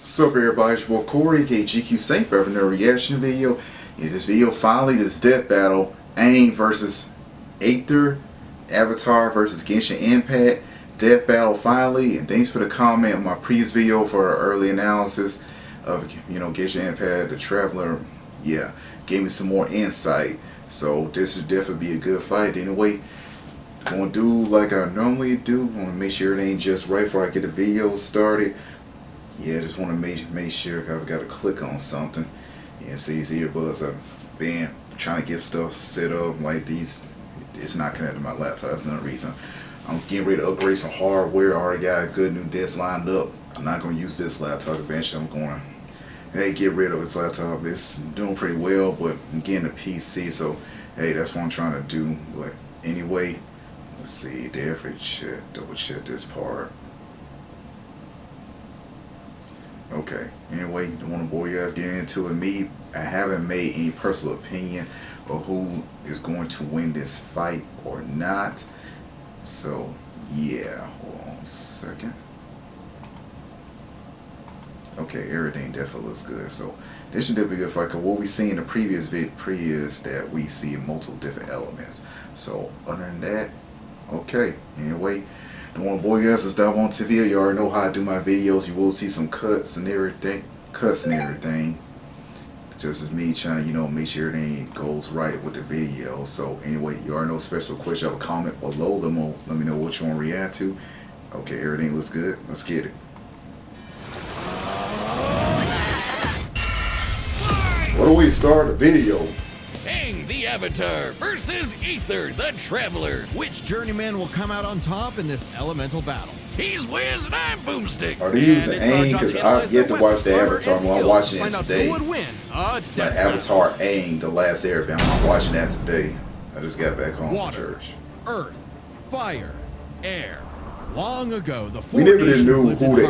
What's up everybody, it's your boy Corey, aka GQ Saint, for another reaction video. In this video, finally, this death battle, Aang versus Aether, Avatar versus Genshin Impact, death battle finally. And thanks for the comment on my previous video for early analysis of, Genshin Impact, the Traveler. Yeah, gave me some more insight. So this should definitely be a good fight. Anyway, gonna do like I normally do. Wanna make sure it ain't just right before I get the video started. Yeah, just want to make sure I've got to click on something. Yeah, see these earbuds. I've been trying to get stuff set up like these. It's not connected to my laptop. That's another reason. I'm getting ready to upgrade some hardware. I already got a good new desk lined up. I'm not going to use this laptop eventually. I'm going to get rid of this laptop. It's doing pretty well, but I'm getting a PC. So, hey, that's what I'm trying to do. But anyway, let's see. Double check this part. Okay, anyway, don't want to bore you guys getting into it. I haven't made any personal opinion of who is going to win this fight or not. So, yeah, hold on a second. Okay, everything definitely looks good. So, this should definitely be a good fight. Because what we see in the previous vid is that we see multiple different elements. So, other than that, okay, anyway. Don't want to bore you guys, let's dive on to the video. You already know how I do my videos. You will see some cuts and everything. Just as me trying to, make sure everything goes right with the video. So anyway, you already know, special question, have a comment below. Let me know what you want to react to. Okay, everything looks good. Let's get it. What do we start the video? Aang the Avatar versus Aether the Traveler. Which journeyman will come out on top in this elemental battle? He's Wiz and I'm Boomstick. Are they using Aang? Because I've yet to watch the Avatar. Well, I'm watching it today. Like Avatar Aang, The Last Airbender. I'm watching that today. I just got back home from church. Earth, fire, air. Long ago, the we never knew who the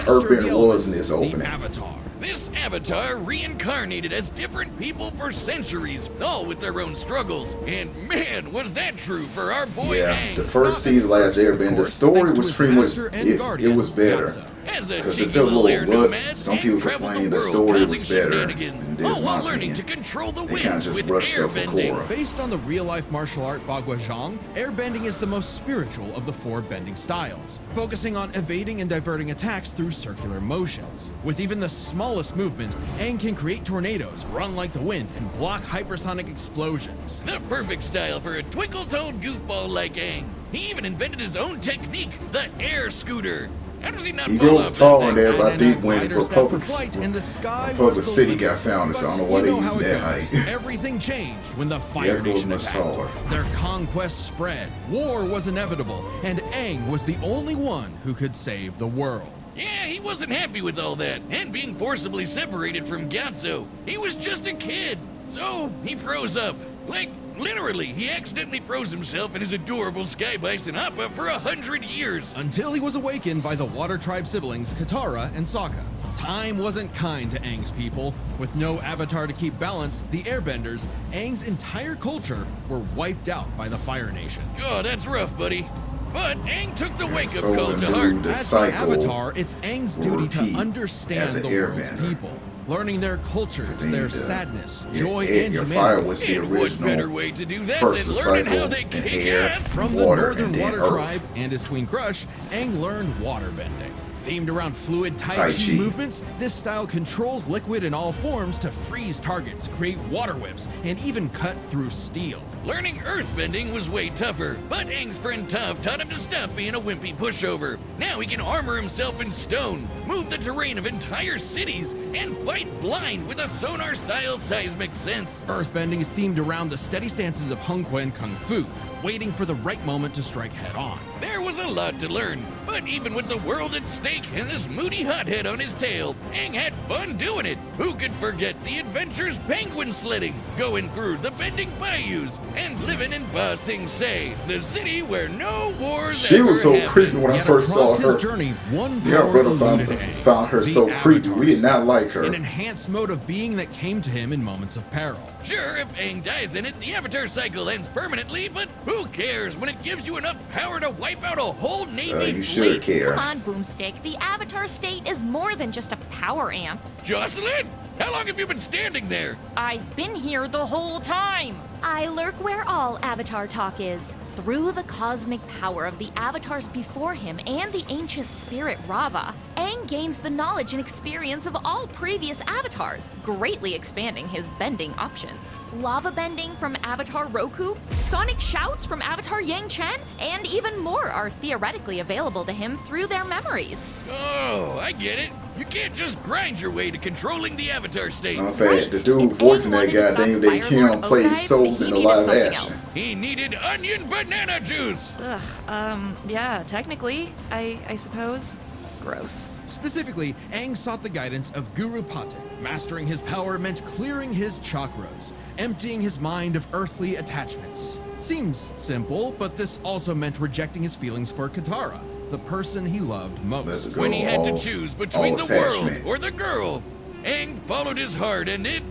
Earthbender was in this opening. Avatar. This Avatar reincarnated as different people for centuries, all with their own struggles. And man, was that true for our boy Aang. The first season, Last Airbender, the story was pretty much, it was better. Because it felt a little rough. Some people complained the story was better. And there's my opinion. They kind of just rushed stuff for Korra. Based on the real-life martial art Bagua Zhang, airbending is the most spiritual of the four bending styles, focusing on evading and diverting attacks through circular motions. With even the smallest movement, Aang can create tornadoes, run like the wind, and block hypersonic explosions. The perfect style for a twinkle-toed goofball like Aang. He even invented his own technique, the air scooter. How does he not He grows taller there, but I think when Republic City got founded, so I don't know why they use that height. Everything changed when the Fire Nation attacked. Their conquest spread, war was inevitable, and Aang was the only one who could save the world. Yeah, he wasn't happy with all that, and being forcibly separated from Gyatso. He was just a kid, so he froze up. Like, literally, he accidentally froze himself in his adorable Sky Bison Appa for 100 years. Until he was awakened by the Water Tribe siblings Katara and Sokka. Time wasn't kind to Aang's people. With no Avatar to keep balance, the Airbenders, Aang's entire culture, were wiped out by the Fire Nation. Oh, that's rough, buddy. But Aang took the wake-up call to heart. As the Avatar, it's Aang's duty to understand the world's people. Learning their cultures, their sadness, joy, and humanity. Fire was the and original. What better way to do that First than the learning cycle, how they and kick air, ass? From the water, Northern and Water Earth. Tribe and his twin crush, Aang learned waterbending. Themed around fluid Tai Chi movements, this style controls liquid in all forms to freeze targets, create water whips, and even cut through steel. Learning earthbending was way tougher, but Aang's friend Toph taught him to stop being a wimpy pushover. Now he can armor himself in stone, move the terrain of entire cities, and fight blind with a sonar-style seismic sense. Earthbending is themed around the steady stances of Hung Quan Kung Fu, waiting for the right moment to strike head-on. There was a lot to learn, but even with the world at stake and this moody hothead on his tail, Aang had fun doing it. Who could forget the adventures penguin sledding, going through the bending bayous, and living in Ba Sing Se, the city where no wars She ever was so happened. creepy when I Yet first saw across his her. journey, one Yeah, power brother eluded Aang, found her the so creepy. We did not Avatar like her. An enhanced mode of being that came to him in moments of peril. Sure, if Aang dies in it, the Avatar cycle ends permanently, but who cares when it gives you enough power to wipe out a whole Navy You should fleet? care. Come on, Boomstick. The Avatar state is more than just a power amp. Jocelyn, how long have you been standing there? I've been here the whole time. I lurk where all Avatar talk is. Through the cosmic power of the Avatars before him and the ancient spirit Rava, Aang gains the knowledge and experience of all previous Avatars, greatly expanding his bending options. Lava bending from Avatar Roku, sonic shouts from Avatar Yang Chen, and even more are theoretically available to him through their memories. Oh, I get it. You can't just grind your way to controlling the Avatar state. In fact, Right. the dude If voicing Aang that wanted to goddamn stop they Fire Kim Lord played Ozai, Souls he in the needed live something action. else. He needed onion banana juice. Yeah, technically, I suppose. Gross. Specifically, Aang sought the guidance of Guru Patek. Mastering his power meant clearing his chakras, emptying his mind of earthly attachments. Seems simple, but this also meant rejecting his feelings for Katara, the person he loved Let's most. go. When he had to all- choose between all the world attachment. or the girl, Aang followed his heart, and it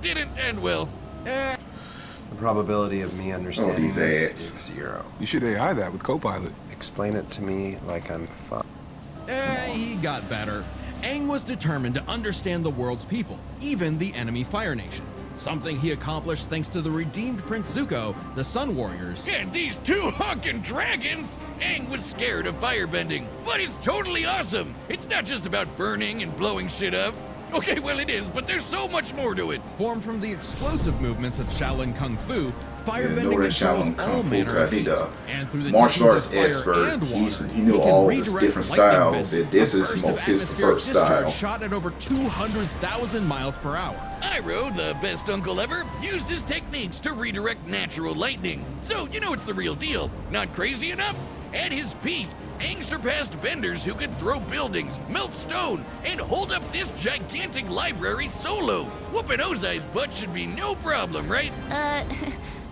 didn't end well. The probability of me understanding these this ads. is 0. You should AI that with Copilot. Explain it to me like I'm fun. He got better. Aang was determined to understand the world's people, even the enemy Fire Nation. Something he accomplished thanks to the redeemed Prince Zuko, the Sun Warriors, And these two honking dragons! Aang was scared of firebending, but it's totally awesome! It's not just about burning and blowing shit up. Okay, well it is, but there's so much more to it. formed from the explosive movements of Shaolin Kung Fu. Yeah, Firebending know that controls Shaolin all Kung Fu manner of he heat, the and through the martial teachings arts of fire expert. and water, He knew can all his redirect different lightning styles. bending, And this a is burst most of his atmospheric preferred discharge style. shot at over 200,000 miles per hour. Iroh, the best uncle ever, used his techniques to redirect natural lightning. So, you know it's the real deal. Not crazy enough? At his peak, Aang surpassed benders who could throw buildings, melt stone, and hold up this gigantic library solo. Whooping Ozai's butt should be no problem, right?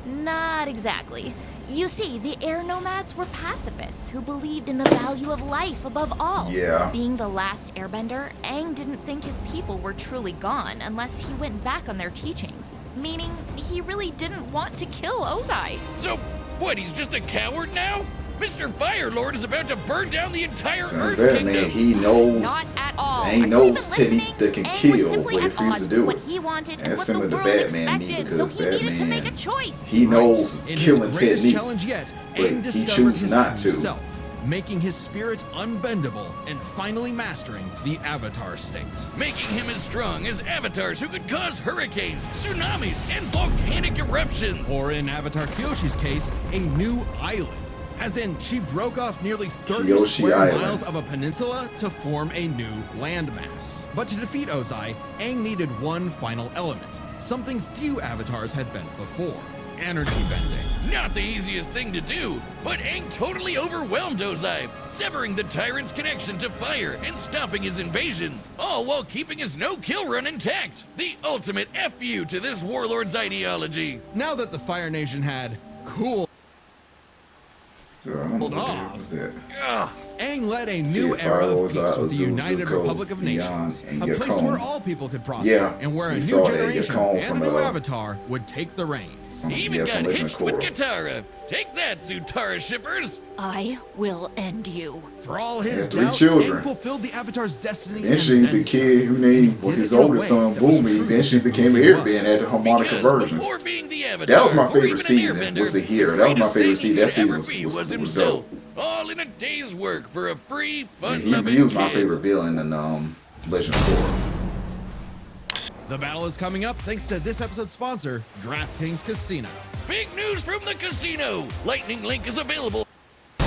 Not exactly. You see, the air nomads were pacifists who believed in the value of life above all. Yeah. Being the last airbender, Aang didn't think his people were truly gone unless he went back on their teachings. Meaning, he really didn't want to kill Ozai. So, what, he's just a coward now? Mr. Fire Lord is about to burn down the entire So Earth that Kingdom. man, he knows. Not at all. Aang Are you knows even titties listening? that can Aang was kill, simply but he at refused odds to do with it. what he wanted And and what the similar to world Batman, expected, because so he needed to make a Batman, choice. he knows In killing his greatest techniques, challenge yet, but Aang he discovered chooses his not true to. self, making his spirit unbendable and finally mastering the Avatar state. Making him as strong as avatars who could cause hurricanes, tsunamis, and volcanic eruptions. Or in Avatar Kyoshi's case, a new island. As in, she broke off nearly 30 Kyoshi square Island. miles of a peninsula to form a new landmass. But to defeat Ozai, Aang needed one final element, something few avatars had bent before: energy bending. Not the easiest thing to do, but Aang totally overwhelmed Ozai, severing the tyrant's connection to fire and stopping his invasion, all while keeping his no-kill run intact. The ultimate FU to this warlord's ideology. Now that the Fire Nation had cooled So I don't know what the off. hell was that. Ugh. Aang led a new Yeah, era Fire of Lord's peace with the Zuko, United Republic of Theon, Nations, and a place Yakon. where all people could prosper, Yeah, and where a we new saw that, generation Yakon and from a new the- avatar would take the reins. He even Yeah, got from Legend hitched of with Korra. Katara. Take that, Zutara shippers. I will end you. For all his Had 3 doubts, children. Aang fulfilled the Avatar's destiny. Eventually, and the then kid who named He did his it in a oldest way son that was Boomy true eventually to became who an he airbender was. after harmonic Because convergence. before being the Avatar, That was my or favorite even an season, airbender, was the Hero. the That was my greatest favorite thing season. he That could season ever was- be was himself. dope. All in a day's work for a free, Yeah, fun-loving he was my kid. favorite villain in Legend of Korra. The battle is coming up thanks to this episode's sponsor, DraftKings Casino. Big news from the casino. Lightning Link is available. I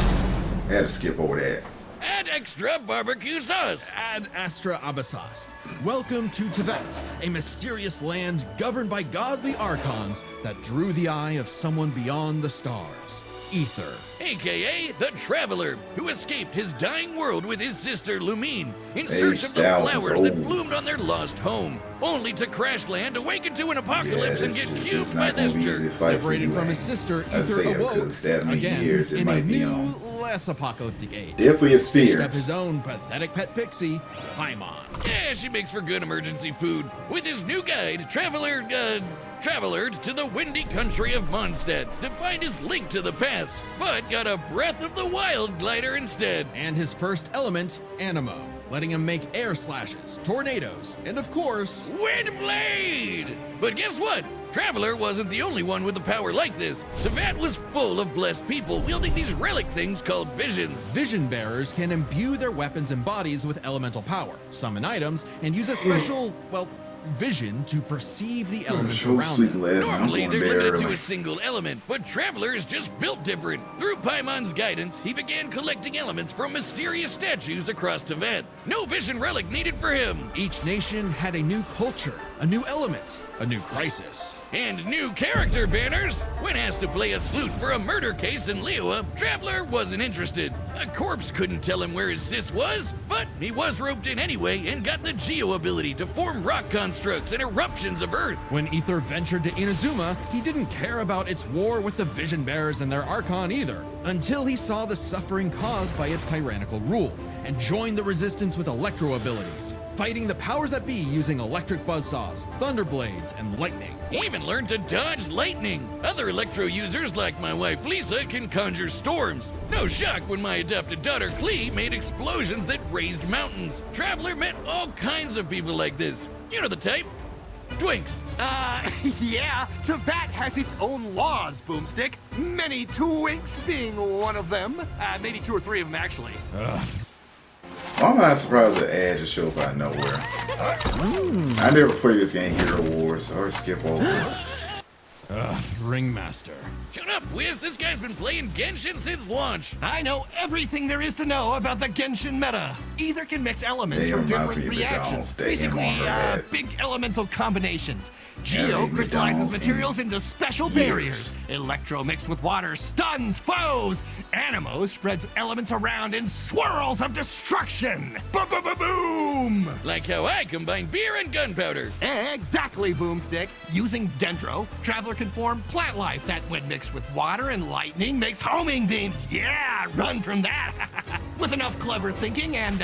had to skip over that. Add extra barbecue sauce. Ad Astra Abyssos. Welcome to Tibet, a mysterious land governed by godly archons that drew the eye of someone beyond the stars. Aether. AKA the Traveler, who escaped his dying world with his sister Lumine in Hey, search of the Styles is flowers that old. bloomed on their lost home, only to crash land, awaken to an apocalypse, and get it's cubed by not this gonna be jerk. easy to fight for Separated you, from Aang. his sister, I'd say Aether that awoke, because that many again, years it in a might be new, on. less apocalyptic age. Definitely his Fished up fears. his own pathetic pet pixie, Paimon. Yeah, she makes for good emergency food. With his new guide, Traveler to the windy country of Mondstadt to find his link to the past, but got a Breath of the Wild glider instead. And his first element, Animo, letting him make air slashes, tornadoes, and of course, Windblade! But guess what? Traveler wasn't the only one with a power like this. Tevat was full of blessed people wielding these relic things called visions. vision bearers can imbue their weapons and bodies with elemental power, summon items, and use a special, vision to perceive the elements Show around sleep them. last night. I'm Normally, going they're bed limited to early. a single element, but Traveler is just built different. Through Paimon's guidance, he began collecting elements from mysterious statues across Tevat. No vision relic needed for him. Each nation had a new culture, a new element, a new crisis. And new character banners. When asked to play a sleuth for a murder case in Liyue, Traveler wasn't interested. A corpse couldn't tell him where his sis was, but he was roped in anyway and got the Geo ability to form rock constructs and eruptions of Earth. When Aether ventured to Inazuma, he didn't care about its war with the vision bearers and their Archon either, until he saw the suffering caused by its tyrannical rule, and joined the resistance with electro abilities, fighting the powers that be using electric buzzsaws, thunder blades, and lightning. He even learned to dodge lightning. Other electro users like my wife Lisa can conjure storms. No shock when my adopted daughter Klee made explosions that raised mountains. Traveler met all kinds of people like this. You know the type. Twinks. Yeah, Tevat has its own laws, Boomstick. Many twinks being one of them. Maybe 2 or 3 of them, actually. Why am I not surprised that ad just showed up out of nowhere? I never played this game, Hero Wars, or skip over. Ringmaster. Shut up, Wiz. This guy's been playing Genshin since launch. I know everything there is to know about the Genshin meta. Either can mix elements They from reminds different me of McDonald's. reactions. They Basically, am on her head. big elemental combinations. Yeah, Geo they crystallizes McDonald's materials in into special years. barriers. Electro mixed with water stuns foes. Animo spreads elements around in swirls of destruction. Boom! Like how I combine beer and gunpowder. Exactly, Boomstick. Using Dendro, Traveler can form plant life that, when mixed with water and lightning, makes homing beams. Yeah, run from that. With enough clever thinking and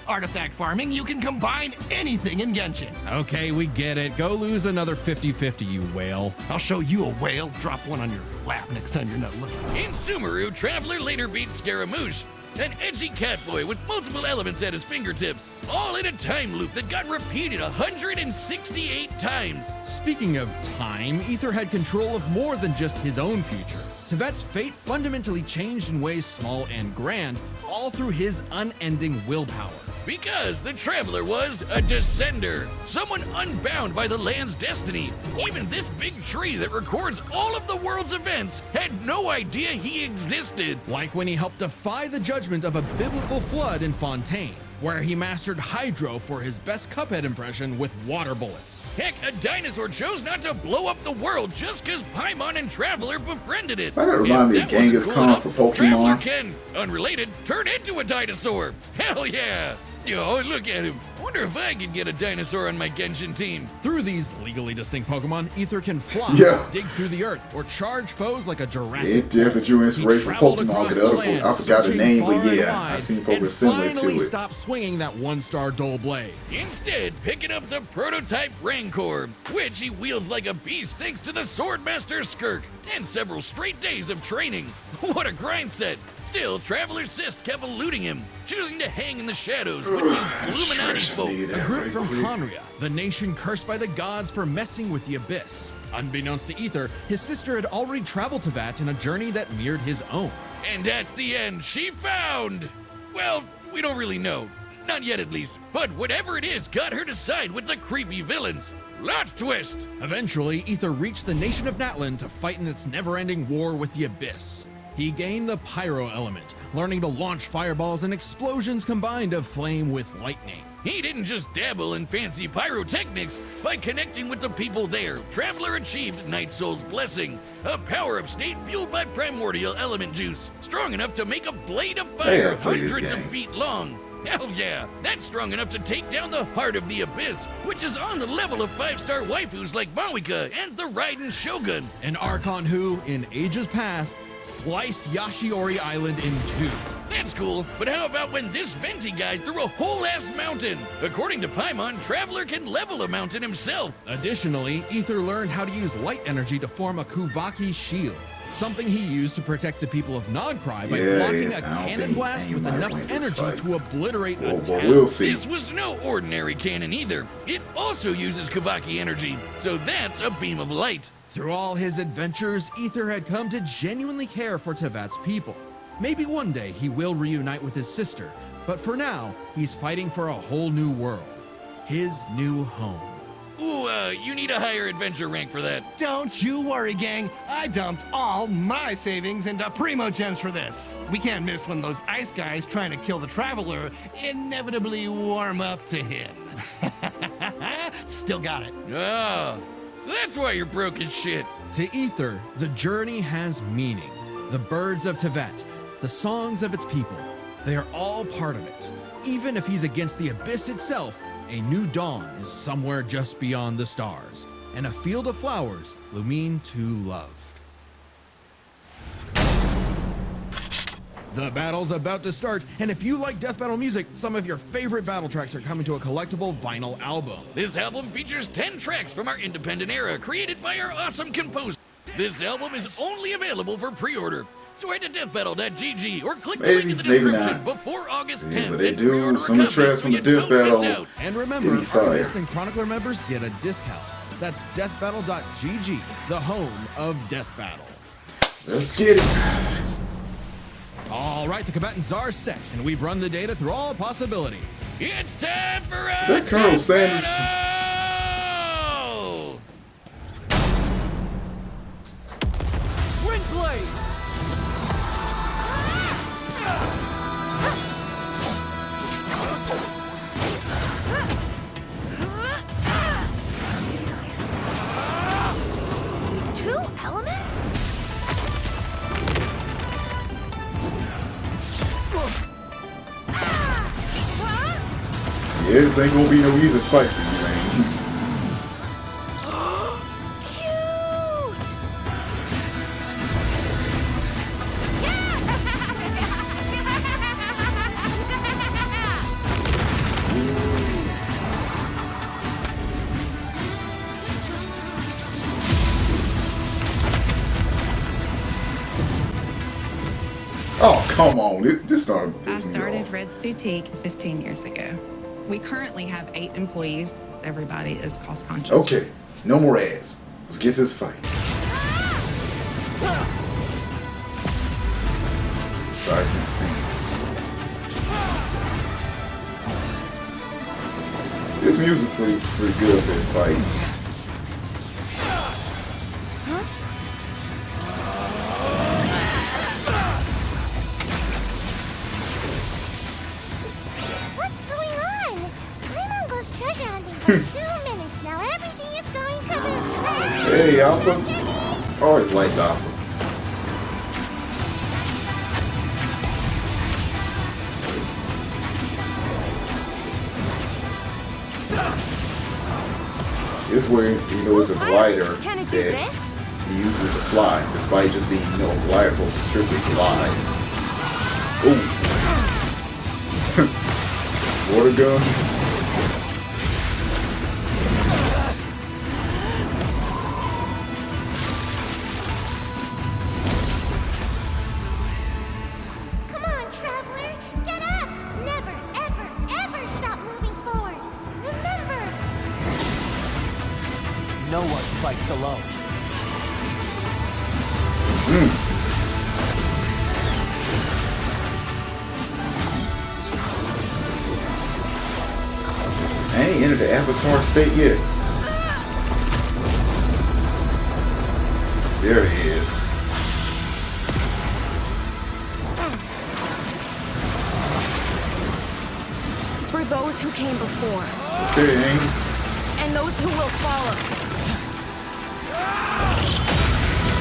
artifact farming, you can combine anything in Genshin. Okay, we get it. Go lose another 50-50, you whale. I'll show you a whale. Drop one on your lap next time you're not looking. In Sumeru, Traveler later beat Scaramouche, an edgy catboy with multiple elements at his fingertips, all in a time loop that got repeated 168 times. Speaking of time, Aether had control of more than just his own future. Tevat's fate fundamentally changed in ways small and grand, all through his unending willpower. Because the Traveler was a descender, someone unbound by the land's destiny. Even this big tree that records all of the world's events had no idea he existed. Like when he helped defy the judgment of a biblical flood in Fontaine, where he mastered Hydro for his best Cuphead impression with water bullets. Heck, a dinosaur chose not to blow up the world just because Paimon and Traveler befriended it. Why that remind me of If that wasn't Genghis cool Khan enough, for Pokemon? Traveler can, unrelated, turn into a dinosaur. Hell yeah! Yo, look at him. Wonder if I could get a dinosaur on my Genshin team. Through these legally distinct Pokemon, Aether can fly, Yeah. dig through the earth, or charge foes like a It Jurassic. definitely drew inspiration from traveled Pokemon. across The the other land, I forgot the searching name, far but and yeah, wide, I seen Pokemon and similar finally to it. stopped swinging that one-star dull blade. Instead, picking up the prototype Rancor, which he wields like a beast thanks to the Swordmaster Skirk, and several straight days of training. What a grind set! Still, Traveler's Cyst kept eluding him, choosing to hang in the shadows with these Illuminati folk. A group from Conria, the nation cursed by the gods for messing with the abyss. Unbeknownst to Aether, his sister had already traveled to Vat in a journey that mirrored his own. And at the end, she found... Well, we don't really know. Not yet, at least. But whatever it is got her to side with the creepy villains. Plot twist! Eventually, Aether reached the nation of Natlan to fight in its never-ending war with the abyss. He gained the pyro element, learning to launch fireballs and explosions combined of flame with lightning. He didn't just dabble in fancy pyrotechnics. By connecting with the people there, Traveler achieved Night Soul's Blessing, a power-up state fueled by primordial element juice, strong enough to make a blade of fire play this hundreds of game. feet long. Hell yeah, that's strong enough to take down the Heart of the Abyss, which is on the level of 5-star waifus like Mawika and the Raiden Shogun. An Archon who, in ages past, sliced Yashiori Island in two. That's cool, but how about when this Venti guy threw a whole-ass mountain? According to Paimon, Traveler can level a mountain himself. Additionally, Aether learned how to use light energy to form a Kuvaki shield, something he used to protect the people of Nodcry by blocking a I don't cannon think blast with Aang might enough win this energy fight. to obliterate a Well, town. we'll see. This was no ordinary cannon either. It also uses Kavaki energy, so that's a beam of light. Through all his adventures, Aether had come to genuinely care for Tevat's people. Maybe one day he will reunite with his sister, but for now, he's fighting for a whole new world. His new home. Ooh, you need a higher adventure rank for that. Don't you worry, gang. I dumped all my savings into Primo Gems for this. We can't miss when those ice guys trying to kill the Traveler inevitably warm up to him. Still got it. Ah, so that's why you're broke as shit. To Aether, the journey has meaning. The birds of Tevat, the songs of its people, they are all part of it. Even if he's against the abyss itself, a new dawn is somewhere just beyond the stars, and a field of flowers Lumine to love. The battle's about to start, and if you like death battle music, some of your favorite battle tracks are coming to a collectible vinyl album. This album features 10 tracks from our independent era, created by our awesome composer. This album is only available for pre-order. So head to deathbattle.gg or click the link in the Maybe description not. before August 10th. Yeah, but they and do pre-order some of the copies tracks so on the you Death don't miss Battle. out. And remember, Give me fire. artist and chronicler members get a discount. That's deathbattle.gg, the home of Death Battle. Let's get it. All right, the combatants are set, and we've run the data through all possibilities. It's time for a Is that Colonel Death Sanders? Battle! Blade! Two elements? Yeah, this ain't gonna be no easy fight for you, man. Oh, come on. This started I pissing me started off. Red's Boutique 15 years ago. We currently have 8 employees. Everybody is cost conscious. Okay, no more ads. Let's get this fight. Seismic scenes. This music pretty good for this fight. What's going on? Paimon goes treasure hunting for 2 minutes. Now everything is going kaboom. Hey, Alpha. Always liked Alpha. This is where, it's a glider Can it do that this? he uses to fly, despite just being, a glider supposed to strictly fly. Ooh. Water gun. Come on, traveler. Get up. Never, ever, ever stop moving forward. Remember. No one fights alone. I ain't entered the Avatar state yet. There it is. For those who came before, Okay, Aang. and those who will follow.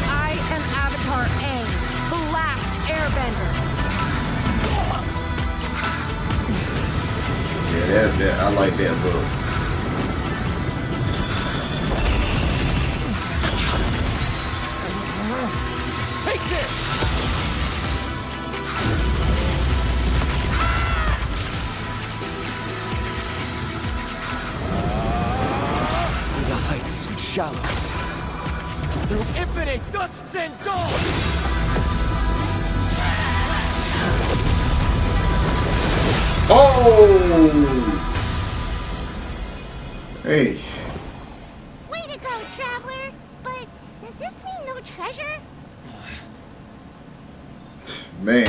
I am Avatar Aang, the last airbender. Yeah, that I like that look. Take this! Through the heights and shallows. Through infinite dusks and dawns! Oh! Hey. Way to go, Traveler! But does this mean no treasure? Man.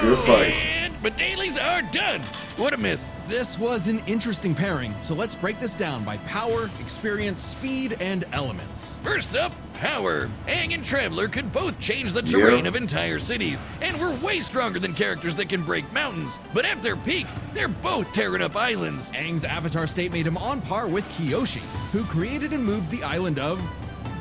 Good fight. And but dailies are done. What a miss. This was an interesting pairing, so let's break this down by power, experience, speed, and elements. First up, power. Aang and Traveler could both change the terrain of entire cities, and we're way stronger than characters that can break mountains. But at their peak, they're both tearing up islands. Aang's avatar state made him on par with Kyoshi, who created and moved the island of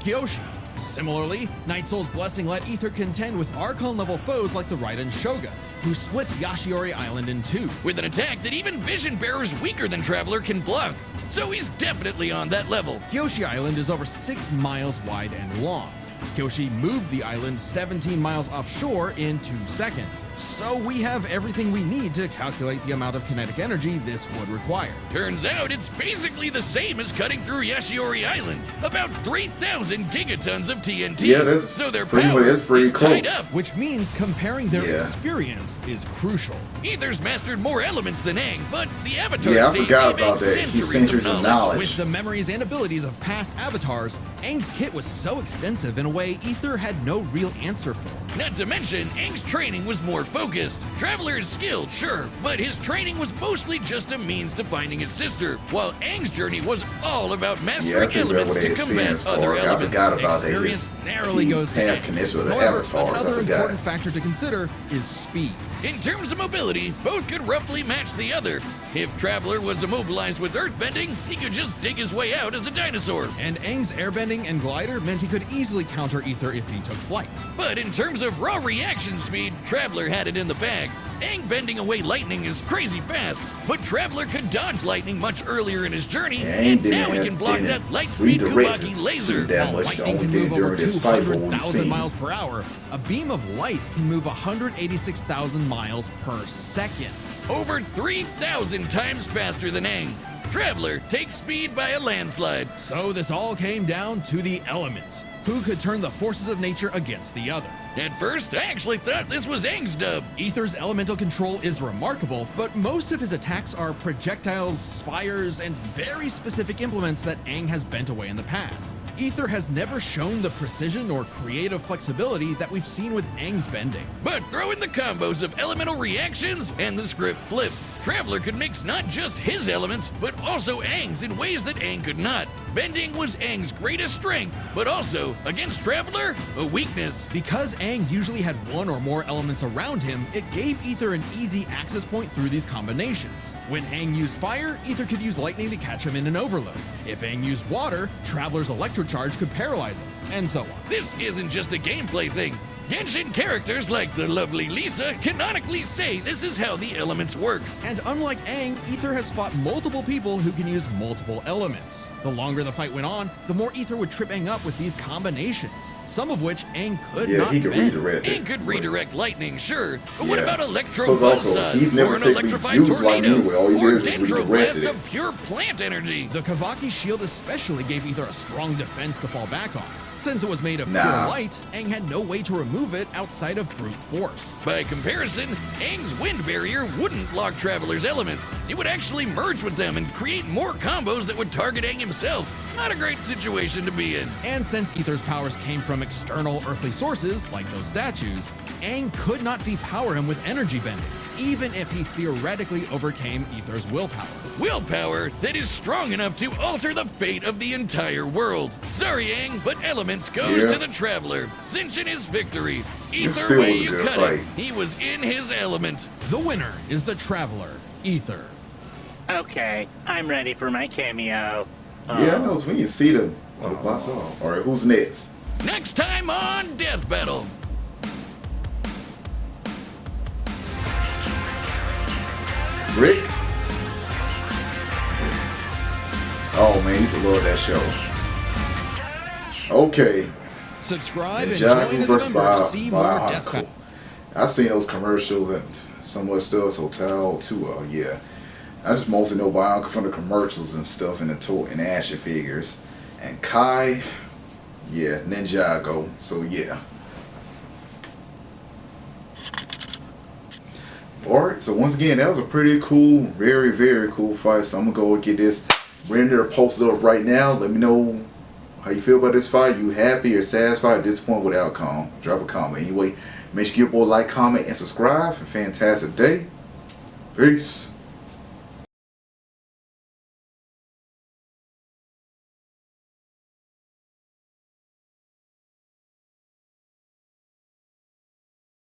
Kyoshi. Similarly, Night Soul's blessing let Aether contend with Archon-level foes like the Raiden Shogun, who split Yashiori Island in two. With an attack that even Vision Bearers weaker than Traveler can block. So he's definitely on that level. Kyoshi Island is over 6 miles wide and long. Kyoshi moved the island 17 miles offshore in 2 seconds. So we have everything we need to calculate the amount of kinetic energy this would require. Turns out it's basically the same as cutting through Yashiori Island. About 3,000 gigatons of TNT. Yeah, that's so their pretty, power that's pretty is tied close. up. Which means comparing their experience is crucial. Aether's mastered more elements than Aang, but the Avatar Yeah, I state forgot gave about Aang that. He's centuries of knowledge. With the memories and abilities of past avatars, Aang's kit was so extensive in a way Aether had no real answer for. Not to mention, Aang's training was more focused. Traveler is skilled, sure, but his training was mostly just a means to finding his sister, while Aang's journey was all about mastering elements to combat other elements. I forgot about that. Experience narrowly goes to past Aang. connection with the However, avatars. I another forgot. important factor to consider is speed. In terms of mobility, both could roughly match the other. If Traveler was immobilized with earthbending, he could just dig his way out as a dinosaur. And Aang's airbending and glider meant he could easily counter Aether if he took flight. But in terms of raw reaction speed, Traveler had it in the bag. Aang bending away lightning is crazy fast, but Traveler could dodge lightning much earlier in his journey, and now he can block that light speed Kubaki laser. While lightning can move over 200,000 miles per hour, a beam of light can move 186,000 miles per second. Over 3,000 times faster than Aang. Traveler takes speed by a landslide. So this all came down to the elements. Who could turn the forces of nature against the other? At first, I actually thought this was Aang's dub. Aether's elemental control is remarkable, but most of his attacks are projectiles, spires, and very specific implements that Aang has bent away in the past. Aether has never shown the precision or creative flexibility that we've seen with Aang's bending. But throw in the combos of elemental reactions and the script flips. Traveler could mix not just his elements, but also Aang's in ways that Aang could not. Bending was Aang's greatest strength, but also, against Traveler, a weakness. Because Aang usually had one or more elements around him, it gave Aether an easy access point through these combinations. When Aang used fire, Aether could use lightning to catch him in an overload. If Aang used water, Traveler's electrocharge could paralyze him, and so on. This isn't just a gameplay thing. Genshin characters like the lovely Lisa canonically say this is how the elements work. And unlike Aang, Aether has fought multiple people who can use multiple elements. The longer the fight went on, the more Aether would trip Aang up with these combinations, some of which Aang could not he could bend. redirect it. Aang could redirect lightning, sure, but what Yeah. about electro Plus also, buzzsaws, he's never or an technically electrified used lightning tornado, anyway. All he or did was just dendro redirected blasts it. of pure plant energy? The Kavaki shield especially gave Aether a strong defense to fall back on. Since it was made of Nah. pure light, Aang had no way to remove it outside of brute force. By comparison, Aang's wind barrier wouldn't block Traveler's elements. It would actually merge with them and create more combos that would target Aang himself. Not a great situation to be in. And since Aether's powers came from external earthly sources, like those statues, Aang could not depower him with energy bending, even if he theoretically overcame Aether's willpower. Willpower that is strong enough to alter the fate of the entire world. Sorry, Aang, but elements goes Yeah. to the Traveler. Cinching his victory. Either still way was a you good cut fight. it, he was in his element. The winner is the Traveler. Aether. Okay, I'm ready for my cameo. Yeah, I know. We can see the boss off. All right, who's next? Next time on Death Battle. Rick? Oh man, he used to love that show. Okay. Subscribe and Ninjago join as versus a member to see more Death Bionicle. Battle. I've seen those commercials and some more stuff, Hotel too. Yeah. I just mostly know Bionicle from the commercials and stuff and the action figures. And Kai, yeah, Ninjago. So yeah. Alright, so once again, that was a pretty cool, very, very cool fight. So I'm gonna go get this render posted up right now. Let me know how you feel about this fight. You happy or satisfied or disappointed with the outcome? Drop a comment. Anyway, make sure you give a boy a like, comment, and subscribe. Have a fantastic day. Peace.